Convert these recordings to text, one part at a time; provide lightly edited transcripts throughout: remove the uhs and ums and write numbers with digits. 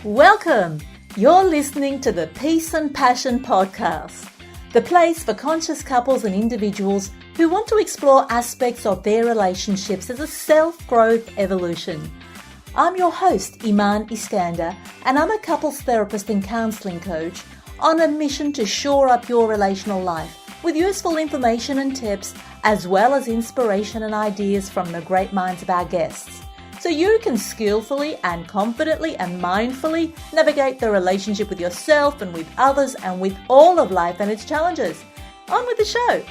Welcome! You're listening to the Peace and Passion podcast, the place for conscious couples and individuals who want to explore aspects of their relationships as a self-growth evolution. I'm your host, Iman Iskander, and I'm a couples therapist and counselling coach on a mission to shore up your relational life with useful information and tips, as well as inspiration and ideas from the great minds of our guests, so you can skillfully and confidently and mindfully navigate the relationship with yourself and with others and with all of life and its challenges. On with the show.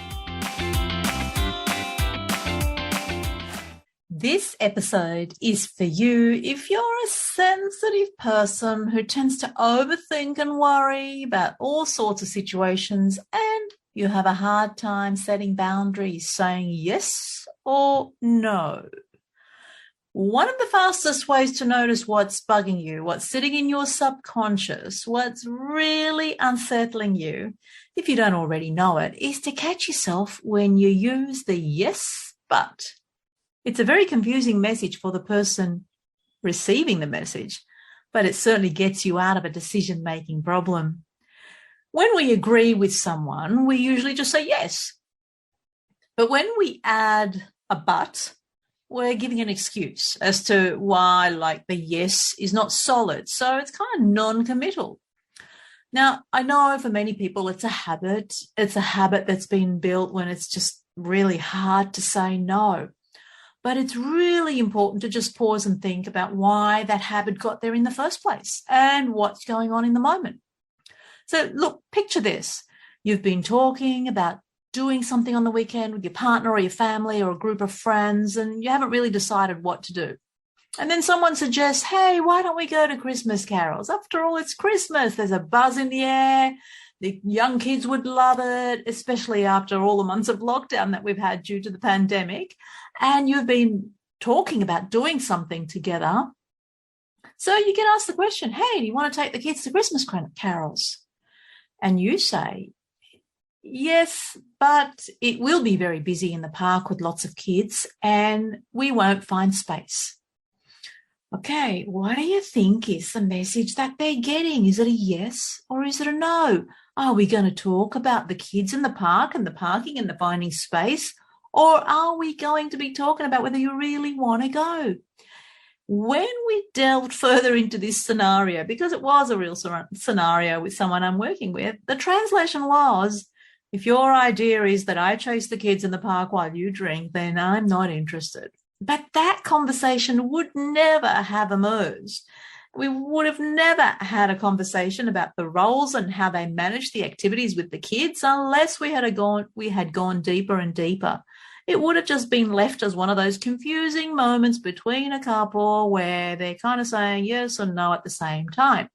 This episode is for you if you're a sensitive person who tends to overthink and worry about all sorts of situations, and you have a hard time setting boundaries, saying yes or no. One of the fastest ways to notice what's bugging you, what's sitting in your subconscious, what's really unsettling you, if you don't already know it, is to catch yourself when you use the yes, but. It's a very confusing message for the person receiving the message, but it certainly gets you out of a decision-making problem. When we agree with someone, we usually just say yes. But when we add a but, we're giving an excuse as to why, like, the yes is not solid. So it's kind of non-committal. Now, I know for many people it's a habit. It's a habit that's been built when it's just really hard to say no. But it's really important to just pause and think about why that habit got there in the first place and what's going on in the moment. So look, picture this. You've been talking about doing something on the weekend with your partner or your family or a group of friends, and you haven't really decided what to do. And then someone suggests, hey, why don't we go to Christmas carols? After all, it's Christmas. There's a buzz in the air. The young kids would love it, especially after all the months of lockdown that we've had due to the pandemic. And you've been talking about doing something together. So you get asked the question, hey, do you want to take the kids to Christmas carols? And you say, yes, but it will be very busy in the park with lots of kids and we won't find space. Okay, what do you think is the message that they're getting? Is it a yes or is it a no? Are we going to talk about the kids in the park and the parking and the finding space? Or are we going to be talking about whether you really want to go? When we delved further into this scenario, because it was a real scenario with someone I'm working with, the translation was, if your idea is that I chase the kids in the park while you drink, then I'm not interested. But that conversation would never have emerged. We would have never had a conversation about the roles and how they manage the activities with the kids unless we had gone deeper and deeper. It would have just been left as one of those confusing moments between a couple where they're kind of saying yes or no at the same time.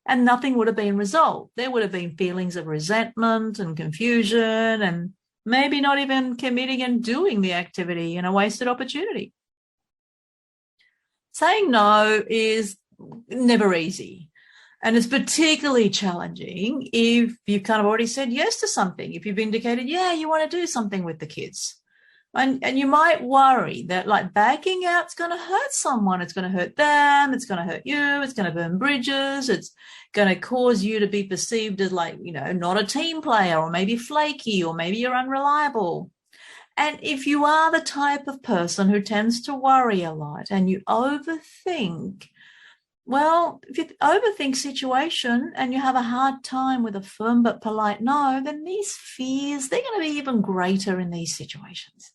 And nothing would have been resolved. There would have been feelings of resentment and confusion and maybe not even committing and doing the activity in a wasted opportunity. Saying no is never easy. And it's particularly challenging if you've kind of already said yes to something, if you've indicated, yeah, you want to do something with the kids. And you might worry that, like, backing out's going to hurt someone. It's going to hurt them. It's going to hurt you. It's going to burn bridges. It's going to cause you to be perceived as, like, you know, not a team player, or maybe flaky, or maybe you're unreliable. And if you are the type of person who tends to worry a lot and you overthink, well, if you overthink situation and you have a hard time with a firm but polite no, then these fears, they're going to be even greater in these situations.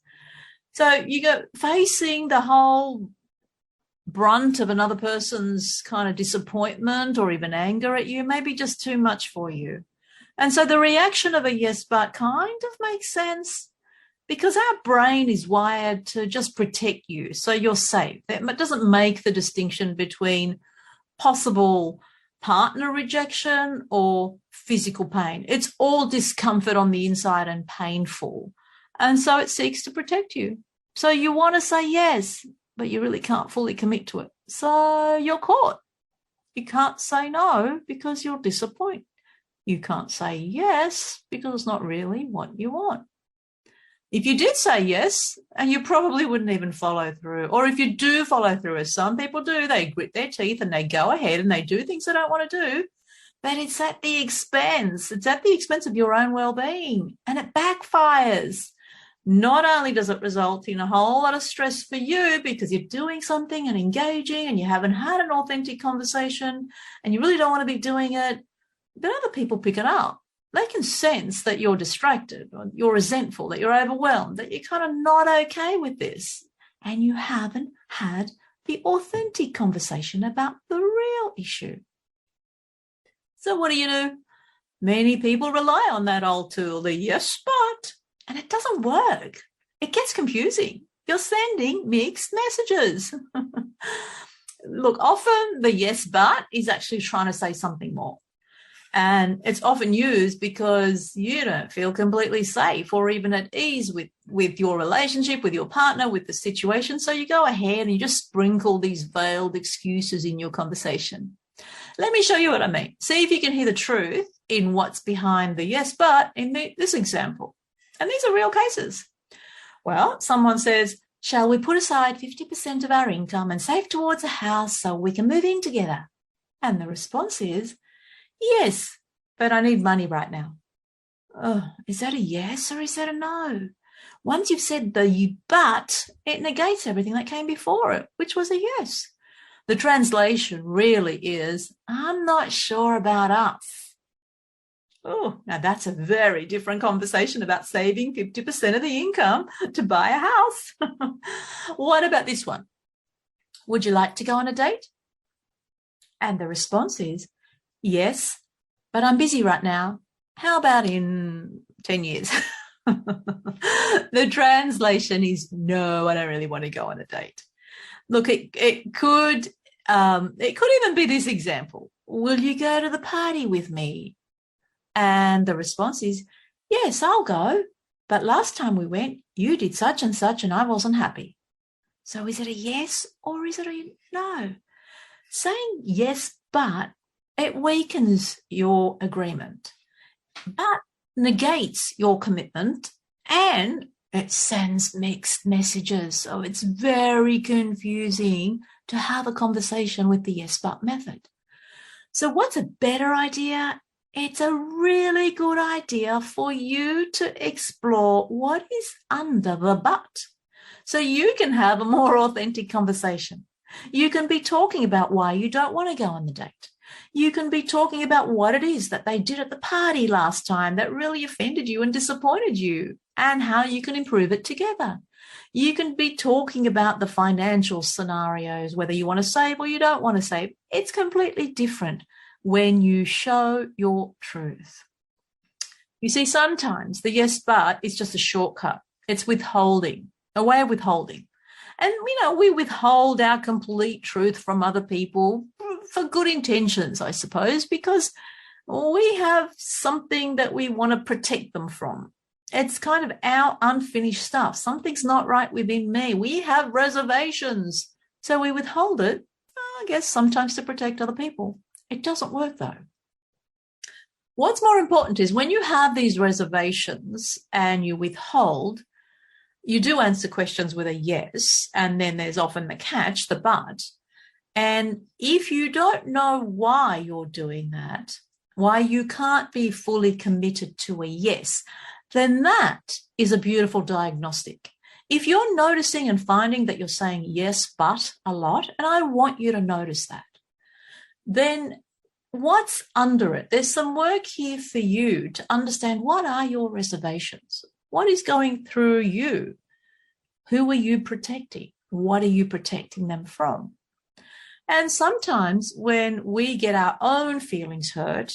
So you go facing the whole brunt of another person's kind of disappointment or even anger at you may be just too much for you. And so the reaction of a yes, but kind of makes sense because our brain is wired to just protect you so you're safe. It doesn't make the distinction between possible partner rejection or physical pain. It's all discomfort on the inside and painful. And so it seeks to protect you. So you want to say yes, but you really can't fully commit to it. So you're caught. You can't say no because you'll disappoint. You can't say yes because it's not really what you want. If you did say yes, and you probably wouldn't even follow through, or if you do follow through, as some people do, they grit their teeth and they go ahead and they do things they don't want to do, but it's at the expense. It's at the expense of your own well-being, and it backfires. Not only does it result in a whole lot of stress for you because you're doing something and engaging and you haven't had an authentic conversation and you really don't want to be doing it, but other people pick it up. They can sense that you're distracted, or you're resentful, that you're overwhelmed, that you're kind of not okay with this, and you haven't had the authentic conversation about the real issue. So what do? Many people rely on that old tool, the yes, but, and it doesn't work. It gets confusing. You're sending mixed messages. Look, often the yes, but is actually trying to say something more. And it's often used because you don't feel completely safe or even at ease with your relationship, with your partner, with the situation. So you go ahead and you just sprinkle these veiled excuses in your conversation. Let me show you what I mean. See if you can hear the truth in what's behind the yes, but in this example. And these are real cases. Well, someone says, shall we put aside 50% of our income and save towards a house so we can move in together? And the response is, yes, but I need money right now. Oh, is that a yes or is that a no? Once you've said the but, it negates everything that came before it, which was a yes. The translation really is, I'm not sure about us. Oh, now that's a very different conversation about saving 50% of the income to buy a house. What about this one? Would you like to go on a date? And the response is, yes, but I'm busy right now. How about in 10 years? The translation is, no, I don't really want to go on a date. Look, it could even be this example. Will you go to the party with me? And the response is, yes, I'll go. But last time we went, you did such and I wasn't happy. So is it a yes or is it a no? Saying yes, but it weakens your agreement, but negates your commitment, and it sends mixed messages. So it's very confusing to have a conversation with the yes, but method. So what's a better idea? It's a really good idea for you to explore what is under the but, so you can have a more authentic conversation. You can be talking about why you don't want to go on the date. You can be talking about what it is that they did at the party last time that really offended you and disappointed you, and how you can improve it together. You can be talking about the financial scenarios, whether you want to save or you don't want to save. It's completely different when you show your truth. You see, sometimes the yes, but is just a shortcut. It's withholding, a way of withholding. And, we withhold our complete truth from other people for good intentions, I suppose, because we have something that we want to protect them from. It's kind of our unfinished stuff. Something's not right within me. We have reservations. So we withhold it, I guess, sometimes to protect other people. It doesn't work, though. What's more important is when you have these reservations and you withhold, you do answer questions with a yes, and then there's often the catch, the but. And if you don't know why you're doing that, why you can't be fully committed to a yes, then that is a beautiful diagnostic. If you're noticing and finding that you're saying yes, but a lot, and I want you to notice that, then what's under it? There's some work here for you to understand, what are your reservations? What is going through you? Who are you protecting? What are you protecting them from? And sometimes when we get our own feelings hurt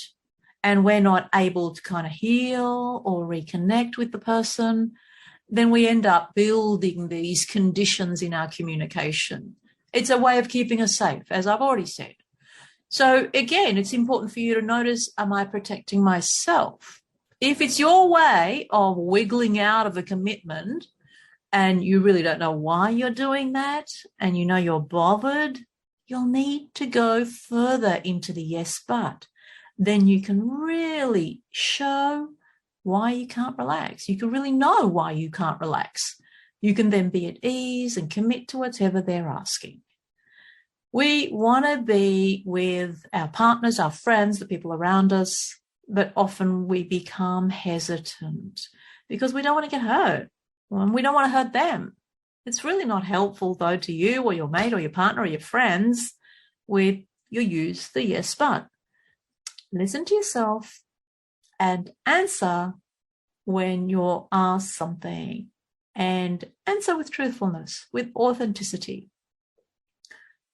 and we're not able to kind of heal or reconnect with the person, then we end up building these conditions in our communication. It's a way of keeping us safe, as I've already said. So again, it's important for you to notice, am I protecting myself? If it's your way of wiggling out of a commitment and you really don't know why you're doing that and you're bothered, you'll need to go further into the yes, but. Then you can really show why you can't relax. You can really know why you can't relax. You can then be at ease and commit to whatever they're asking. We want to be with our partners, our friends, the people around us, but often we become hesitant because we don't want to get hurt and we don't want to hurt them. It's really not helpful, though, to you or your mate or your partner or your friends with you use the yes but. Listen to yourself and answer when you're asked something, and answer with truthfulness, with authenticity.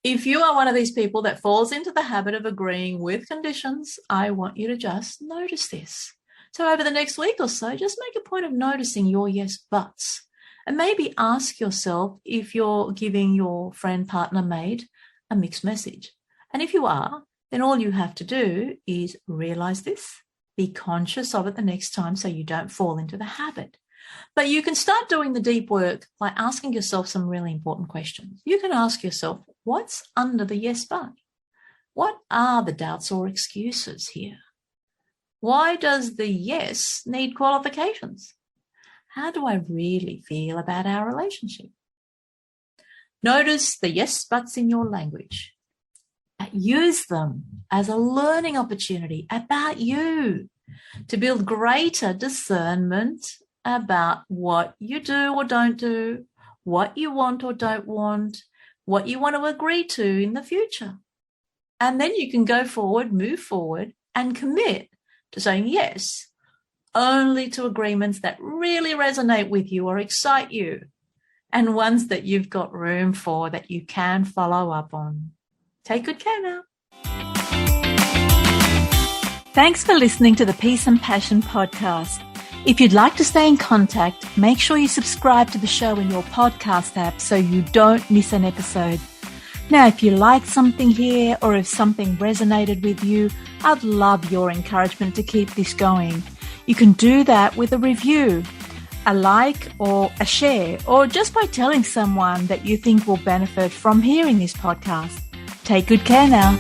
If you are one of these people that falls into the habit of agreeing with conditions, I want you to just notice this. So over the next week or so, just make a point of noticing your yes buts, and maybe ask yourself if you're giving your friend, partner, mate a mixed message. And if you are, then all you have to do is realize this, be conscious of it the next time so you don't fall into the habit. But you can start doing the deep work by asking yourself some really important questions. You can ask yourself, what's under the yes but? What are the doubts or excuses here? Why does the yes need qualifications? How do I really feel about our relationship? Notice the yes buts in your language. Use them as a learning opportunity about you to build greater discernment about what you do or don't do, what you want or don't want, what you want to agree to in the future. And then you can go forward, move forward, and commit to saying yes only to agreements that really resonate with you or excite you, and ones that you've got room for that you can follow up on. Take good care now. Thanks for listening to the Peace and Passion podcast. If you'd like to stay in contact, make sure you subscribe to the show in your podcast app so you don't miss an episode. Now, if you like something here or if something resonated with you, I'd love your encouragement to keep this going. You can do that with a review, a like or a share, or just by telling someone that you think will benefit from hearing this podcast. Take good care now.